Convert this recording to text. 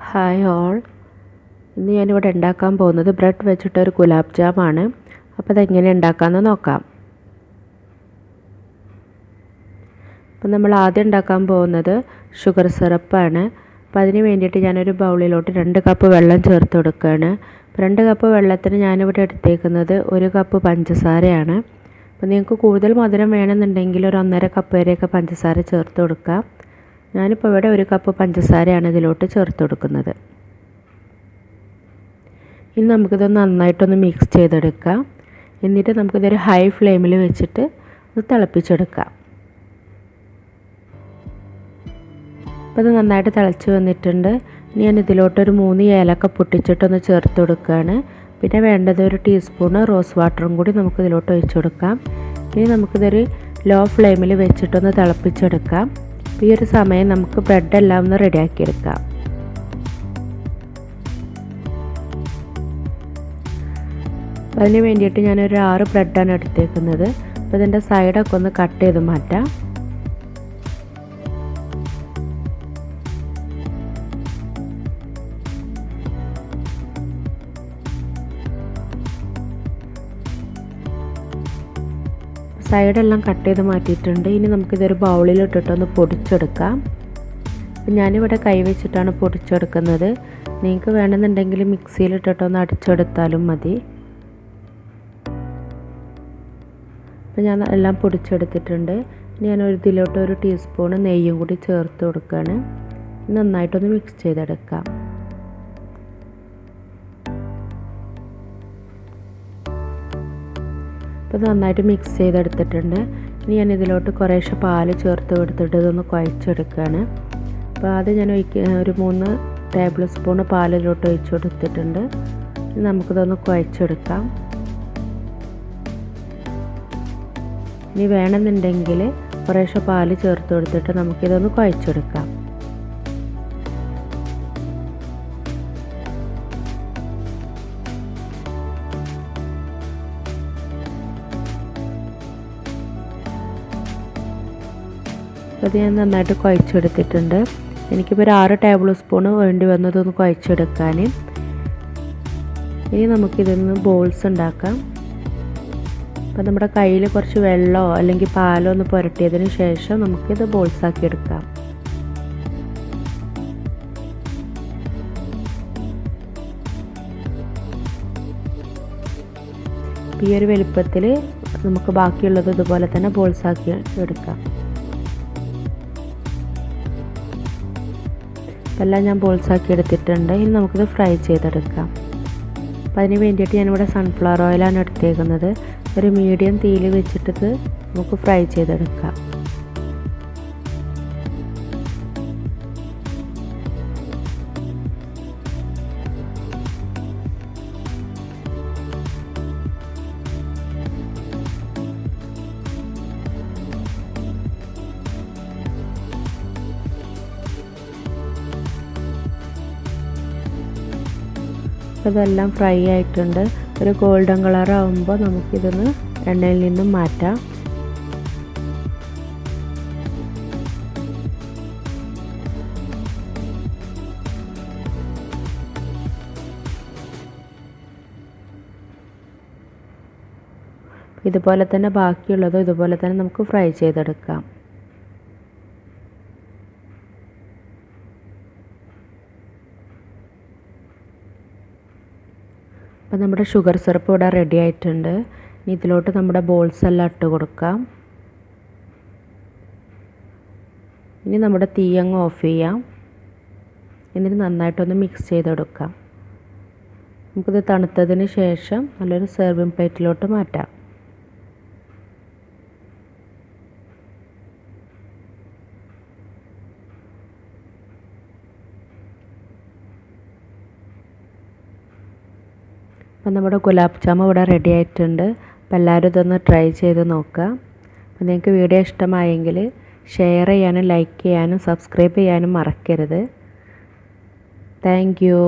Hi all, ഇന്ന് ഞാനിവിടെ ഉണ്ടാക്കാൻ പോകുന്നത് ബ്രെഡ് വെച്ചിട്ടൊരു ഗുലാബ് ജാമാണ്. അപ്പോൾ അതെങ്ങനെ ഉണ്ടാക്കാമെന്ന് നോക്കാം. അപ്പോൾ നമ്മൾ ആദ്യം ഉണ്ടാക്കാൻ പോകുന്നത് ഷുഗർ സിറപ്പാണ്. അപ്പോൾ അതിന് വേണ്ടിയിട്ട് ഞാനൊരു ബൗളിലോട്ട് 2 കപ്പ് വെള്ളം ചേർത്ത് കൊടുക്കുകയാണ്. 2 കപ്പ് വെള്ളത്തിന് ഞാനിവിടെ എടുത്തേക്കുന്നത് 1 കപ്പ് പഞ്ചസാരയാണ്. അപ്പോൾ നിങ്ങൾക്ക് കൂടുതൽ മധുരം വേണമെന്നുണ്ടെങ്കിൽ ഒരു 1.5 കപ്പ് വരെയൊക്കെ പഞ്ചസാര ചേർത്ത് കൊടുക്കാം. ഞാനിപ്പോൾ ഇവിടെ 1 കപ്പ് പഞ്ചസാരയാണ് ഇതിലോട്ട് ചേർത്ത് കൊടുക്കുന്നത്. ഇനി നമുക്കിതൊന്ന് നന്നായിട്ടൊന്ന് മിക്സ് ചെയ്തെടുക്കാം. എന്നിട്ട് നമുക്കിതൊരു ഹൈ ഫ്ലെയിമിൽ വെച്ചിട്ട് ഒന്ന് തിളപ്പിച്ചെടുക്കാം. അപ്പോൾ ഇത് നന്നായിട്ട് തിളച്ച് വന്നിട്ടുണ്ട്. ഇനി ഞാൻ ഇതിലോട്ടൊരു 3 ഏലക്ക പൊട്ടിച്ചിട്ടൊന്ന് ചേർത്ത് കൊടുക്കുകയാണ്. പിന്നെ വേണ്ടത് ഒരു ടീസ്പൂണ് റോസ് വാട്ടറും കൂടി നമുക്കിതിലോട്ട് ഒഴിച്ച് കൊടുക്കാം. ഇനി നമുക്കിതൊരു ലോ ഫ്ലെയിമിൽ വെച്ചിട്ടൊന്ന് തിളപ്പിച്ചെടുക്കാം. ഈ ഒരു സമയം നമുക്ക് ബ്രെഡെല്ലാം ഒന്ന് റെഡിയാക്കിയെടുക്കാം. അതിന് വേണ്ടിയിട്ട് ഞാനൊരു 6 ബ്രെഡാണ് എടുത്തേക്കുന്നത്. അപ്പോൾ ഇതിൻ്റെ സൈഡൊക്കെ ഒന്ന് കട്ട് ചെയ്ത് മാറ്റാം. സൈഡെല്ലാം കട്ട് ചെയ്ത് മാറ്റിയിട്ടുണ്ട്. ഇനി നമുക്കിതൊരു ബൗളിലിട്ടിട്ടൊന്ന് പൊടിച്ചെടുക്കാം. അപ്പം ഞാനിവിടെ കൈ വെച്ചിട്ടാണ് പൊടിച്ചെടുക്കുന്നത്. നിങ്ങൾക്ക് വേണമെന്നുണ്ടെങ്കിൽ മിക്സിയിലിട്ടിട്ടൊന്ന് അടിച്ചെടുത്താലും മതി. അപ്പം ഞാൻ എല്ലാം പൊടിച്ചെടുത്തിട്ടുണ്ട്. ഞാൻ ഇതിലോട്ട് ഒരു ടീസ്പൂൺ നെയ്യും കൂടി ചേർത്ത് കൊടുക്കുകയാണ്. നന്നായിട്ടൊന്ന് മിക്സ് ചെയ്തെടുക്കാം. അപ്പോൾ നന്നായിട്ട് മിക്സ് ചെയ്തെടുത്തിട്ടുണ്ട്. ഇനി ഞാൻ ഇതിലോട്ട് കുറേശ്ശെ പാല് ചേർത്ത് കൊടുത്തിട്ട് ഇതൊന്ന് കുഴച്ചെടുക്കുകയാണ്. അപ്പോൾ ആദ്യം ഞാൻ ഒരു 3 ടേബിൾ സ്പൂൺ പാലിലോട്ട് ഒഴിച്ച് കൊടുത്തിട്ടുണ്ട്. ഇനി നമുക്കിതൊന്ന് കുഴച്ചെടുക്കാം. ഇനി വേണമെന്നുണ്ടെങ്കിൽ കുറേശ്ശെ പാല് ചേർത്ത് കൊടുത്തിട്ട് നമുക്കിതൊന്ന് കുഴച്ചെടുക്കാം. അത് ഞാൻ നന്നായിട്ട് കുഴച്ചെടുത്തിട്ടുണ്ട്. എനിക്കിപ്പോൾ ഒരു 6 ടേബിൾ സ്പൂൺ വേണ്ടി വന്നതൊന്ന് കുഴച്ചെടുക്കാൻ. ഇനി നമുക്കിതൊന്ന് ബോൾസ് ഉണ്ടാക്കാം. അപ്പോൾ നമ്മുടെ കയ്യിൽ കുറച്ച് വെള്ളമോ അല്ലെങ്കിൽ പാലോ ഒന്ന് പുരട്ടിയതിന് ശേഷം നമുക്കിത് ബോൾസാക്കി എടുക്കാം. ഈ ഒരു വലുപ്പത്തിൽ നമുക്ക് ബാക്കിയുള്ളത് ഇതുപോലെ തന്നെ ബോൾസാക്കി എടുക്കാം. എല്ലാം ഞാൻ ബോൾസാക്കി എടുത്തിട്ടുണ്ട്. ഇനി നമുക്കിത് ഫ്രൈ ചെയ്തെടുക്കാം. അപ്പോൾ അതിന് വേണ്ടിയിട്ട് ഞാനിവിടെ സൺഫ്ലവർ ഓയിലാണ് എടുത്തേക്കുന്നത്. ഒരു മീഡിയം തീയിൽ വെച്ചിട്ട് നമുക്ക് ഫ്രൈ ചെയ്തെടുക്കാം. ഇതെല്ലാം ഫ്രൈ ആയിട്ടുണ്ട്. ഒരു ഗോൾഡൻ കളർ ആകുമ്പോൾ നമുക്കിതൊന്ന് എണ്ണയിൽ നിന്നും മാറ്റാം. ഇതുപോലെ തന്നെ ബാക്കിയുള്ളതും ഇതുപോലെ തന്നെ നമുക്ക് ഫ്രൈ ചെയ്തെടുക്കാം. അപ്പോൾ നമ്മുടെ ഷുഗർ സിറപ്പ് ഇവിടെ റെഡി ആയിട്ടുണ്ട്. ഇനി ഇതിലോട്ട് നമ്മുടെ ബോൾസ് എല്ലാം ഇട്ട് കൊടുക്കാം. ഇനി നമ്മുടെ തീ അങ്ങ് ഓഫ് ചെയ്യാം. എന്നിട്ട് നന്നായിട്ടൊന്ന് മിക്സ് ചെയ്തെടുക്കാം. നമുക്കിത് തണുത്തതിന് ശേഷം നല്ലൊരു സെർവിങ് പ്ലേറ്റിലോട്ട് മാറ്റാം. അപ്പോൾ നമ്മുടെ ഗുലാബ് ജാമുൻ ഇവിടെ റെഡി ആയിട്ടുണ്ട്. അപ്പോൾ എല്ലാവരും ഇതൊന്ന് ട്രൈ ചെയ്ത് നോക്കുക. അപ്പോൾ നിങ്ങൾക്ക് വീഡിയോ ഇഷ്ടമായെങ്കിൽ ഷെയർ ചെയ്യാനും ലൈക്ക് ചെയ്യാനും സബ്സ്ക്രൈബ് ചെയ്യാനും മറക്കരുത്. Thank you.